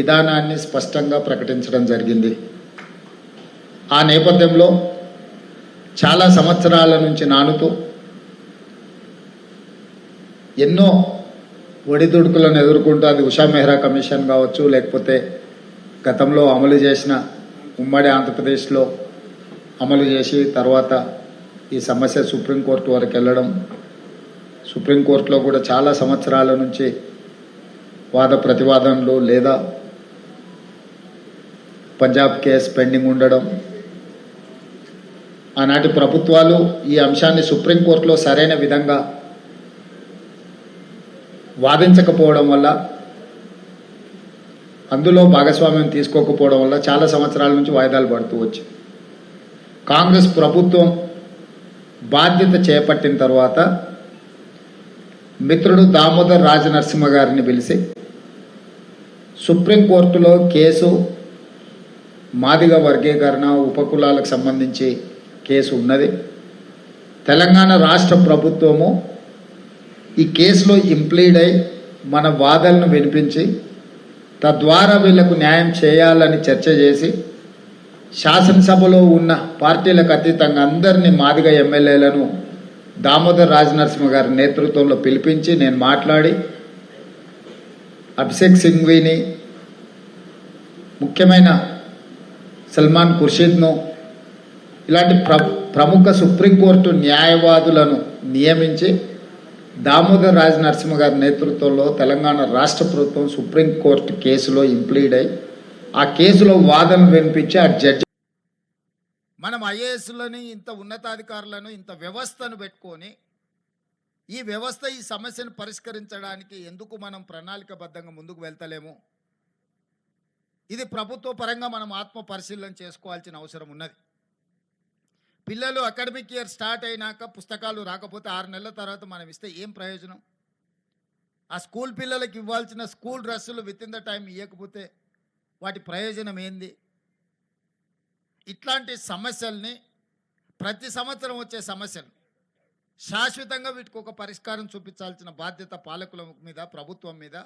విధానాన్ని స్పష్టంగా ప్రకటించడం జరిగింది. ఆ నేపథ్యంలో చాలా సంవత్సరాల నుంచి నానుతూ ఎన్నో ఒడిదుడుకులను ఎదుర్కొంటూ, అది ఉషా మెహ్రా కమిషన్ కావచ్చు, లేకపోతే గతంలో అమలు చేసిన ఉమ్మడి ఆంధ్రప్రదేశ్లో అమలు చేసి తర్వాత ఈ సమస్య సుప్రీంకోర్టు వరకు వెళ్ళడం, సుప్రీంకోర్టులో కూడా చాలా సంవత్సరాల నుంచి వాద ప్రతివాదనలు లేదా పంజాబ్ కేసు పెండింగ్ ఉండడం, ఆనాటి ప్రభుత్వాలు ఈ అంశాన్ని సుప్రీంకోర్టులో సరైన విధంగా వాదించకపోవడం వల్ల, అందులో భాగస్వామ్యం తీసుకోకపోవడం వల్ల చాలా సంవత్సరాల నుంచి వాయిదాలు పడుతూ వచ్చాయి. కాంగ్రెస్ ప్రభుత్వం బాధ్యత చేపట్టిన తర్వాత మిత్రుడు దామోదర్ రాజనరసింహ గారిని పిలిచి సుప్రీంకోర్టులో కేసు మాదిగ వర్గీకరణ ఉపకులాలకు సంబంధించి కేసు ఉన్నది. తెలంగాణ రాష్ట్ర ప్రభుత్వము ఈ కేసులో ఇంప్లీడ్ అయి మన వాదనలను వినిపించి తద్వారా వీళ్లకు న్యాయం చేయాలని చర్చ చేసి శాసనసభలో ఉన్న పార్టీలకు అతీతంగా అందరినీ మాదిగ ఎమ్మెల్యేలను దామోదర్ రాజనరసింహ గారి నేతృత్వంలో పిలిపించి నేను మాట్లాడి అభిషేక్ సింఘ్వీని, ముఖ్యమైన సల్మాన్ ఖుర్షీద్ను, ఇలాంటి ప్రముఖ సుప్రీంకోర్టు న్యాయవాదులను నియమించి దామోదర్ రాజనరసింహ గారి నేతృత్వంలో తెలంగాణ రాష్ట్ర ప్రభుత్వం సుప్రీంకోర్టు కేసులో ఇంప్లీడ్ అయి ఆ కేసులో వాదన వినిపించి ఆ జడ్జి మనం ఐఏఎస్లని ఇంత ఉన్నతాధికారులను ఇంత వ్యవస్థను పెట్టుకొని ఈ వ్యవస్థ ఈ సమస్యను పరిష్కరించడానికి ఎందుకు మనం ప్రణాళికబద్ధంగా ముందుకు వెళ్తలేము? ఇది ప్రభుత్వ పరంగా మనం ఆత్మ పరిశీలన చేసుకోవాల్సిన అవసరం ఉన్నది. పిల్లలు అకాడమిక్ ఇయర్ స్టార్ట్ అయినాక పుస్తకాలు రాకపోతే 6 నెలల తర్వాత మనం ఇస్తే ఏం ప్రయోజనం? ఆ స్కూల్ పిల్లలకి ఇవ్వాల్సిన స్కూల్ డ్రెస్సులు విత్ ఇన్ ద టైం ఇవ్వకపోతే వాటి ప్రయోజనం ఏంది? ఇట్లాంటి సమస్యల్ని, ప్రతి సంవత్సరం వచ్చే సమస్యలు శాశ్వతంగా వీటికి ఒక పరిష్కారం చూపించాల్సిన బాధ్యత పాలకుల మీద, ప్రభుత్వం మీద,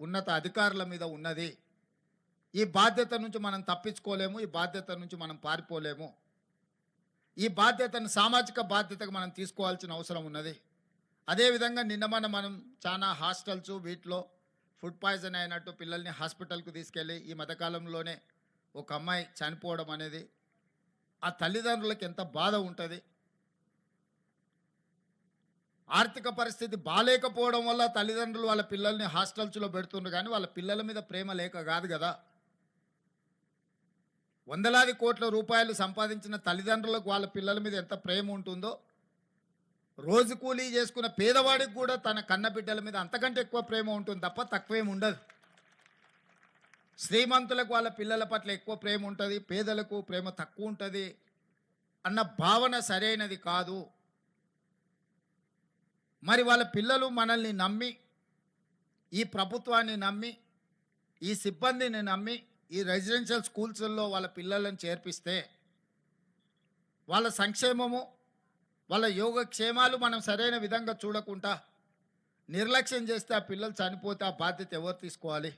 ఉన్నత అధికారుల మీద ఉన్నది. ఈ బాధ్యత నుంచి మనం తప్పించుకోలేము, ఈ బాధ్యత నుంచి మనం పారిపోలేము. ఈ బాధ్యతను సామాజిక బాధ్యతగా మనం తీసుకోవాల్సిన అవసరం ఉన్నది. అదేవిధంగా నిన్న మనం చాలా హాస్టల్స్ వీటిలో ఫుడ్ పాయిజన్ అయినట్టు పిల్లల్ని హాస్పిటల్కు తీసుకెళ్ళి ఈ మధ్యకాలంలోనే ఒక అమ్మాయి చనిపోవడం అనేది ఆ తల్లిదండ్రులకు ఎంత బాధ ఉంటుంది. ఆర్థిక పరిస్థితి బాలేకపోవడం వల్ల తల్లిదండ్రులు వాళ్ళ పిల్లల్ని హాస్టల్స్లో పెడుతుండ్రు, కానీ వాళ్ళ పిల్లల మీద ప్రేమ లేక కాదు కదా. వందలాది కోట్ల రూపాయలు సంపాదించిన తల్లిదండ్రులకు వాళ్ళ పిల్లల మీద ఎంత ప్రేమ ఉంటుందో, రోజు కూలీ చేసుకున్న పేదవాడికి కూడా తన కన్న బిడ్డల మీద అంతకంటే ఎక్కువ ప్రేమ ఉంటుంది తప్ప తక్కువేం ఉండదు. శ్రీమంతులకు వాళ్ళ పిల్లల పట్ల ఎక్కువ ప్రేమ ఉంటుంది, పేదలకు ప్రేమ తక్కువ ఉంటుంది అన్న భావన సరైనది కాదు. మరి వాళ్ళ పిల్లలు మనల్ని నమ్మి, ఈ ప్రభుత్వాన్ని నమ్మి, ఈ సిబ్బందిని నమ్మి ఈ రెసిడెన్షియల్ స్కూల్స్లో వాళ్ళ పిల్లలను చేర్పిస్తే వాళ్ళ సంక్షేమము, వాళ్ళ యోగక్షేమాలు మనం సరైన విధంగా చూడకుండా నిర్లక్ష్యం చేస్తే ఆ పిల్లలు చనిపోతే ఆ బాధ్యత ఎవరు తీసుకోవాలి?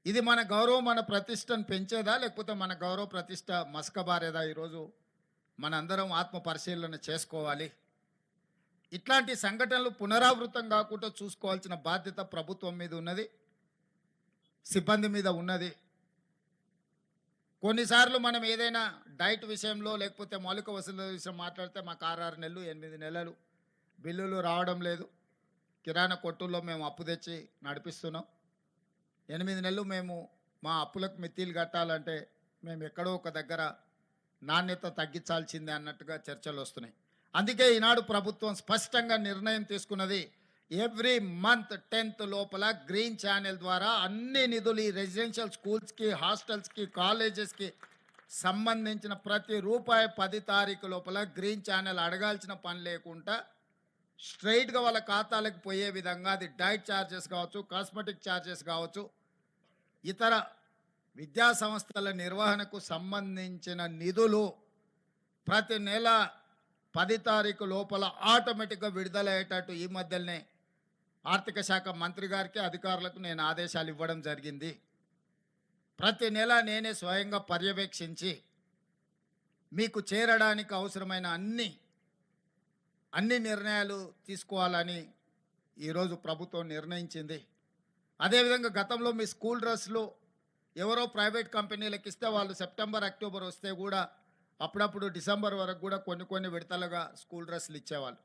ఇది మన గౌరవం, మన ప్రతిష్టను పెంచేదా, లేకపోతే మన గౌరవ ప్రతిష్ట మసకబారేదా? ఈరోజు మనందరం ఆత్మ పరిశీలన చేసుకోవాలి. ఇట్లాంటి సంఘటనలు పునరావృతం కాకుండా చూసుకోవాల్సిన బాధ్యత ప్రభుత్వం మీద ఉన్నది, సిబ్బంది మీద ఉన్నది. కొన్నిసార్లు మనం ఏదైనా డైట్ విషయంలో లేకపోతే మౌలిక వసతుల విషయం మాట్లాడితే మాకు 6 నెలలు 8 నెలలు బిల్లులు రావడం లేదు, కిరాణా కొట్టుల్లో మేము అప్పు తెచ్చి నడిపిస్తున్నాం, 8 నెలలు మేము మా అప్పులకు మిత్తిలు కట్టాలంటే మేము ఎక్కడో ఒక దగ్గర నాణ్యత తగ్గించాల్సిందే అన్నట్టుగా చర్చలు వస్తున్నాయి. అందుకే ఈనాడు ప్రభుత్వం స్పష్టంగా నిర్ణయం తీసుకున్నది, ఎవ్రీ మంత్ 10th లోపల గ్రీన్ ఛానల్ ద్వారా అన్ని నిధులు ఈ రెసిడెన్షియల్ స్కూల్స్కి, హాస్టల్స్కి, కాలేజెస్కి సంబంధించిన ప్రతి రూపాయి 10 తారీఖు లోపల గ్రీన్ ఛానల్ అడగాల్సిన పని లేకుండా స్ట్రైట్గా వాళ్ళ ఖాతాలకు పోయే విధంగా, అది డైట్ ఛార్జెస్ కావచ్చు, కాస్మెటిక్ ఛార్జెస్ కావచ్చు, ఇతర విద్యా సంస్థల నిర్వహణకు సంబంధించిన నిధులు ప్రతి నెల 10 తారీఖు లోపల ఆటోమేటిక్గా విడుదలయ్యేటట్టు ఈ మధ్యనే ఆర్థిక శాఖ మంత్రి గారికి అధికారులకు నేను ఆదేశాలు ఇవ్వడం జరిగింది. ప్రతి నెల నేనే స్వయంగా పర్యవేక్షించి మీకు చేరడానికి అవసరమైన అన్ని నిర్ణయాలు తీసుకోవాలని ఈరోజు ప్రభుత్వం నిర్ణయించింది. అదేవిధంగా గతంలో మీ స్కూల్ డ్రెస్లు ఎవరో ప్రైవేట్ కంపెనీలకు ఇస్తే వాళ్ళు సెప్టెంబర్ అక్టోబర్ వస్తే కూడా అప్పుడప్పుడు డిసెంబర్ వరకు కూడా కొన్ని విడతలుగా స్కూల్ డ్రెస్సులు ఇచ్చేవాళ్ళు.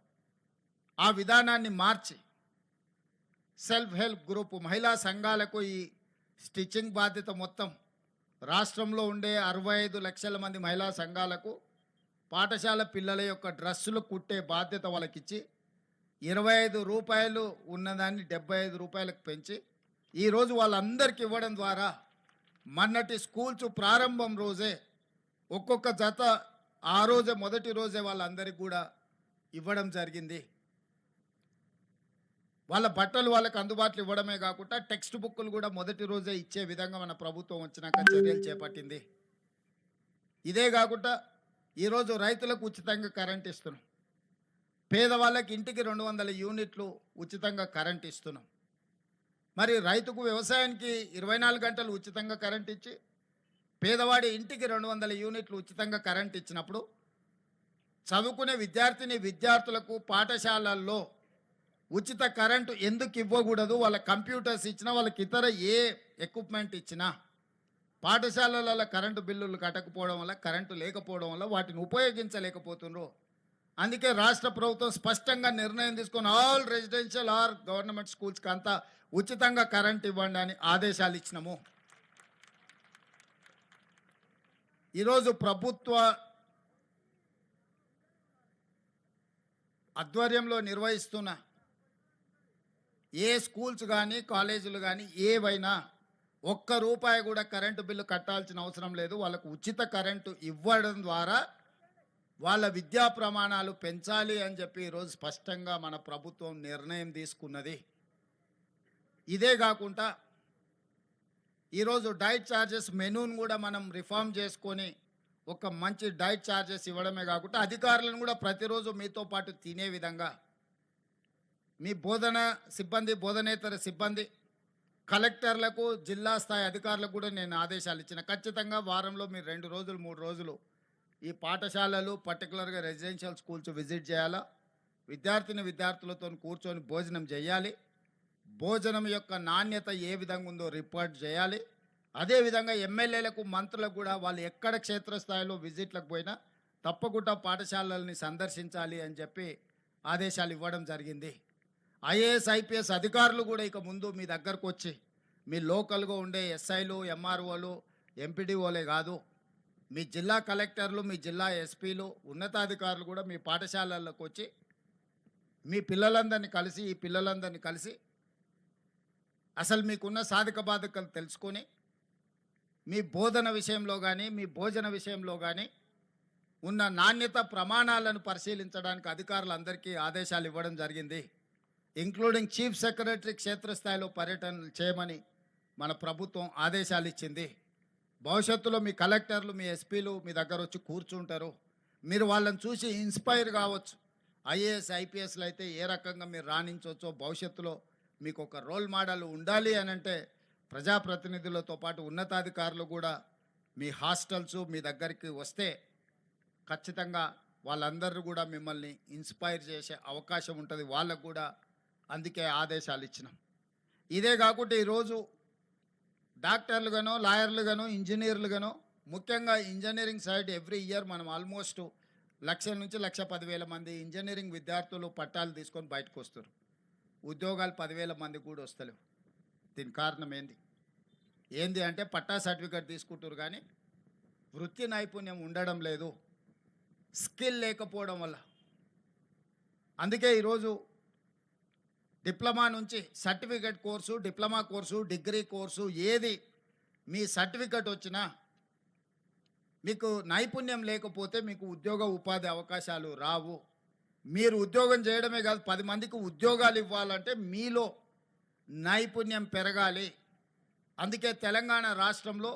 ఆ విధానాన్ని మార్చి సెల్ఫ్ హెల్ప్ గ్రూప్ మహిళా సంఘాలకు ఈ స్టిచ్చింగ్ బాధ్యత మొత్తం రాష్ట్రంలో ఉండే 65 లక్షల మంది మహిళా సంఘాలకు పాఠశాల పిల్లల యొక్క డ్రెస్సులు కుట్టే బాధ్యత వాళ్ళకిచ్చి 25 రూపాయలు ఉన్నదాన్ని 75 రూపాయలకు పెంచి ఈరోజు వాళ్ళందరికీ ఇవ్వడం ద్వారా మొన్నటి స్కూల్స్ ప్రారంభం రోజే ఒక్కొక్క జత ఆ రోజే మొదటి రోజే వాళ్ళందరికీ కూడా ఇవ్వడం జరిగింది. వాళ్ళ బట్టలు వాళ్ళకి అందుబాటులో ఇవ్వడమే కాకుండా టెక్స్ట్ బుక్లు కూడా మొదటి రోజే ఇచ్చే విధంగా మన ప్రభుత్వం వచ్చినాక చర్యలు చేపట్టింది. ఇదే కాకుండా ఈరోజు రైతులకు ఉచితంగా కరెంట్ ఇస్తున్నాం. పేదవాళ్ళకి ఇంటికి 200 యూనిట్లు ఉచితంగా కరెంట్ ఇస్తున్నాం. మరి రైతుకు వ్యవసాయానికి 24 గంటలు ఉచితంగా కరెంట్ ఇచ్చి పేదవాడి ఇంటికి 200 యూనిట్లు ఉచితంగా కరెంట్ ఇచ్చినప్పుడు చదువుకునే విద్యార్థులకు పాఠశాలల్లో ఉచిత కరెంటు ఎందుకు ఇవ్వకూడదు? వాళ్ళ కంప్యూటర్స్ ఇచ్చినా, వాళ్ళకి ఇతర ఏ ఎక్విప్మెంట్ ఇచ్చినా పాఠశాలల కరెంటు బిల్లులు కట్టకపోవడం వల్ల, కరెంటు లేకపోవడం వల్ల వాటిని ఉపయోగించలేకపోతున్నారు. అందుకే రాష్ట్ర ప్రభుత్వం స్పష్టంగా నిర్ణయం తీసుకొని ఆల్ రెసిడెన్షియల్ ఆర్ గవర్నమెంట్ స్కూల్స్కి అంతా ఉచితంగా కరెంట్ ఇవ్వండి అని ఆదేశాలు ఇచ్చినాము. ఈరోజు ప్రభుత్వ ఆధ్వర్యంలో నిర్వహిస్తున్న ఏ స్కూల్స్ కానీ కాలేజీలు కానీ ఏవైనా ₹1 కూడా కరెంటు బిల్లు కట్టాల్సిన అవసరం లేదు. వాళ్ళకు ఉచిత కరెంటు ఇవ్వడం ద్వారా వాళ్ళ విద్యా ప్రమాణాలు పెంచాలి అని చెప్పి ఈరోజు స్పష్టంగా మన ప్రభుత్వం నిర్ణయం తీసుకున్నది. ఇదే కాకుండా ఈరోజు డైట్ ఛార్జెస్ మెనూను కూడా మనం రిఫార్మ్ చేసుకొని ఒక మంచి డైట్ ఛార్జెస్ ఇవ్వడమే కాకుండా అధికారులను కూడా ప్రతిరోజు మీతో పాటు తినే విధంగా మీ బోధన సిబ్బంది, బోధనేతర సిబ్బంది, కలెక్టర్లకు, జిల్లా స్థాయి అధికారులకు కూడా నేను ఆదేశాలు ఇచ్చిన. ఖచ్చితంగా వారంలో మీరు 2 రోజులు 3 రోజులు ఈ పాఠశాలలు పర్టికులర్గా రెసిడెన్షియల్ స్కూల్స్ విజిట్ చేయాలా. విద్యార్థులతో కూర్చొని భోజనం చేయాలి. భోజనం యొక్క నాణ్యత ఏ విధంగా ఉందో రిపోర్ట్ చేయాలి. అదేవిధంగా ఎమ్మెల్యేలకు, మంత్రులకు కూడా వాళ్ళు ఎక్కడ క్షేత్రస్థాయిలో విజిట్లకు పోయినా తప్పకుండా పాఠశాలల్ని సందర్శించాలి అని చెప్పి ఆదేశాలు ఇవ్వడం జరిగింది. ఐఏఎస్, ఐపీఎస్ అధికారులు కూడా ఇక ముందు మీ దగ్గరకు వచ్చి మీ లోకల్గా ఉండే ఎస్ఐలు, ఎంఆర్ఓలు, ఎంపీడీఓలే కాదు, మీ జిల్లా కలెక్టర్లు, మీ జిల్లా ఎస్పీలు, ఉన్నతాధికారులు కూడా మీ పాఠశాలలకు వచ్చి మీ పిల్లలందరినీ కలిసి అసలు మీకున్న సాధక బాధకాలు తెలుసుకొని మీ బోధన విషయంలో కానీ, మీ భోజన విషయంలో కానీ ఉన్న నాణ్యత ప్రమాణాలను పరిశీలించడానికి అధికారులందరికీ ఆదేశాలు ఇవ్వడం జరిగింది. ఇంక్లూడింగ్ చీఫ్ సెక్రటరీ క్షేత్రస్థాయిలో పర్యటనలు చేయమని మన ప్రభుత్వం ఆదేశాలు ఇచ్చింది. భవిష్యత్తులో మీ కలెక్టర్లు, మీ ఎస్పీలు మీ దగ్గర వచ్చి కూర్చుంటారు. మీరు వాళ్ళని చూసి ఇన్స్పైర్ కావచ్చు. ఐఏఎస్, ఐపీఎస్లు అయితే ఏ రకంగా మీరు రాణించవచ్చో, భవిష్యత్తులో మీకు ఒక రోల్ మోడల్ ఉండాలి అని అంటే ప్రజాప్రతినిధులతో పాటు ఉన్నతాధికారులు కూడా మీ హాస్టల్స్ మీ దగ్గరికి వస్తే ఖచ్చితంగా వాళ్ళందరూ కూడా మిమ్మల్ని ఇన్స్పైర్ చేసే అవకాశం ఉంటుంది. వాళ్ళకు కూడా అందుకే ఆదేశాలు ఇచ్చినాం. ఇదే కాకుండా ఈరోజు డాక్టర్లుగానో, లాయర్లుగానో, ఇంజనీర్లుగానో, ముఖ్యంగా ఇంజనీరింగ్ సైడ్ ఎవ్రీ ఇయర్ మనం ఆల్మోస్ట్ 1,00,000 నుంచి 1,10,000 మంది ఇంజనీరింగ్ విద్యార్థులు పట్టాలు తీసుకొని బయటకు వస్తారు. ఉద్యోగాలు 10,000 మంది కూడా వస్తలేవు. దీని కారణం ఏంది అంటే పట్టా సర్టిఫికేట్ తీసుకుంటారు కానీ వృత్తి నైపుణ్యం ఉండడం లేదు, స్కిల్ లేకపోవడం వల్ల. అందుకే ఈరోజు డిప్లొమా నుంచి certificate course, diploma course, degree course ఏది మీ సర్టిఫికేట్ వచ్చినా మీకు నైపుణ్యం లేకపోతే మీకు ఉద్యోగ ఉపాధి అవకాశాలు రావు. మీరు ఉద్యోగం చేయడమే కాదు, 10 మందికి ఉద్యోగాలు ఇవ్వాలంటే మీలో నైపుణ్యం పెరగాలి. అందుకే తెలంగాణ రాష్ట్రంలో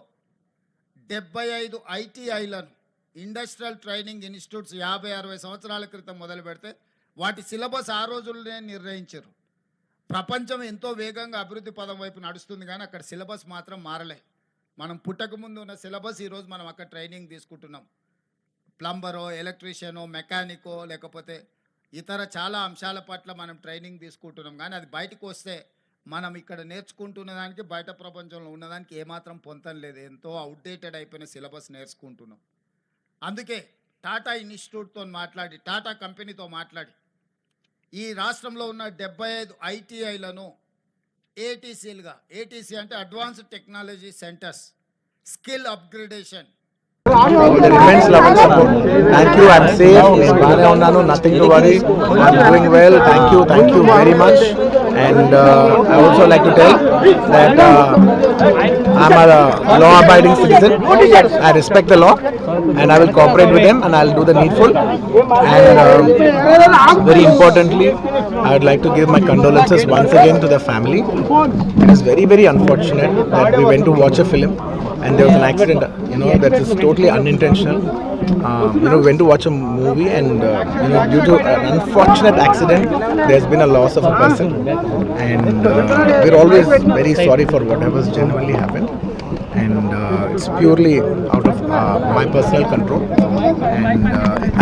75 ఐటీఐలను, ఇండస్ట్రియల్ ట్రైనింగ్ ఇన్స్టిట్యూట్స్ 50-60 సంవత్సరాల క్రితం మొదలు పెడితే వాటి సిలబస్ ఆ రోజుల్లోనే నిర్ణయించారు. ప్రపంచం ఎంతో వేగంగా అభివృద్ధి పదం వైపు నడుస్తుంది కానీ అక్కడ సిలబస్ మాత్రం మారలే. మనం పుట్టకముందు ఉన్న సిలబస్ ఈరోజు మనం అక్కడ ట్రైనింగ్ తీసుకుంటున్నాం. ప్లంబరో, ఎలక్ట్రీషియనో, మెకానికో, లేకపోతే ఇతర చాలా అంశాల పట్ల మనం ట్రైనింగ్ తీసుకుంటున్నాం. కానీ అది బయటకు వస్తే మనం ఇక్కడ నేర్చుకుంటున్న దానికి బయట ప్రపంచంలో ఉన్నదానికి ఏమాత్రం పొంతం లేదు. ఎంతో అవుట్డేటెడ్ అయిపోయిన సిలబస్ నేర్చుకుంటున్నాం. అందుకే టాటా ఇన్స్టిట్యూట్తో మాట్లాడి, టాటా కంపెనీతో మాట్లాడి ఈ రాష్ట్రంలో ఉన్న 75 ఐటీఐలను ఏటీసీలుగా, ఏటీసీ అంటే advanced technology centres, skill upgradation. Immense love and support. Thank you. I'm safe. Baane unnanu. Nothing to worry. I'm doing well. Thank you very much. And I also like to tell that I'm a law-abiding citizen. I respect the law, and I will cooperate with them, and I'll do the needful. And very importantly, I would like to give my condolences once again to the family. It is very, very unfortunate that we went to watch a film and there was an accident, that is totally unintentional. We went to watch a movie and due to an unfortunate accident there's been a loss of a person, and we're always very sorry for whatever's genuinely happened, and it's purely out of my personal control, and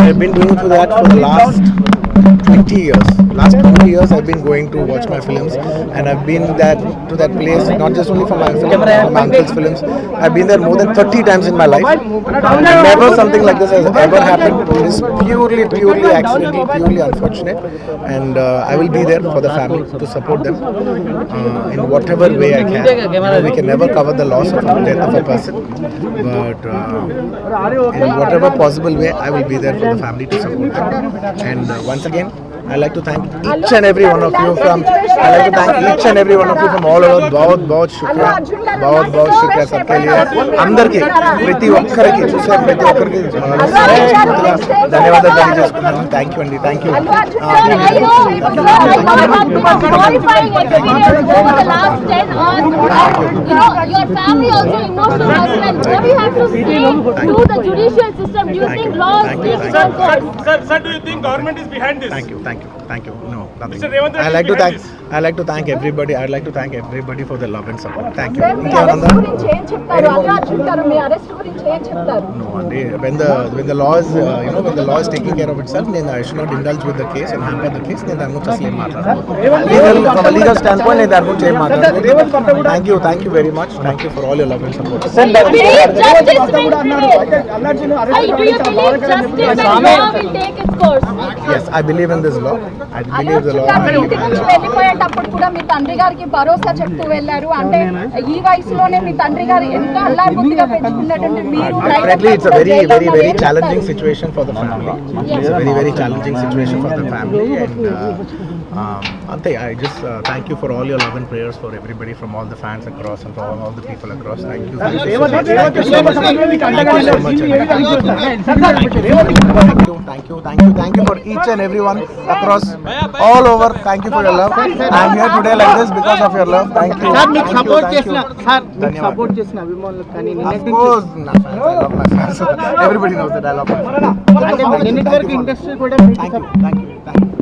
I've been doing that for the last 20 years. Last 20 years I've been going to watch my films, and I've been to that place not just only for my film, for my uncle's films. I've been there more than 30 times in my life. Never something like this has ever happened. It is purely accidental, purely unfortunate, and I will be there for the family to support them in whatever way I can. We can never cover the loss of the death of a person, but in whatever possible way I will be there for the family to support them. And once again, I like to thank each and every one of you from all over. बहुत शुक्रिया सबके लिए, अंदर की प्रति ఒక్కరికి చూసే ప్రతి ఒక్కరికి ధన్యవాదాలు తెలియజేసుకుంటున్నాను. థ్యాంక్ యూ అండి, thank you. Thank you. No, nothing. I like to thank everybody. I'd like to thank everybody for the love and support. Thank you. No, when the law is when the law is taking care of itself, then I should not indulge with the case and hamper the case. Then I won't just from a legal standpoint, then I won't. Thank you very much. Thank you for all your love and support. Do you believe justice will take its course? Yes, I believe in this law. I believe the law. వెళ్ళిపోయేటప్పుడు కూడా మీ తండ్రి గారికి భరోసా చెప్తూ వెళ్ళారు. అంటే ఈ వయసులోనే మీ తండ్రి గారు ఎంతో అల్లారుముద్దుగా పెంచుకున్నటువంటి మీరు definitely it's a very challenging situation for the family. It's a very challenging situation for the family, and Ante, I just thank you for all your love and prayers for everybody, from all the fans across and for all the people across. Thank you so much. Thank you for each and everyone across all over. Thank you for your love. I am here today like this because of your love. Thank you. Support చేసిన అభిమానులకు కానీ Of course, I love my fans. Everybody knows that I love my fans. నిన్నటి వరకు industry కూడా Thank you.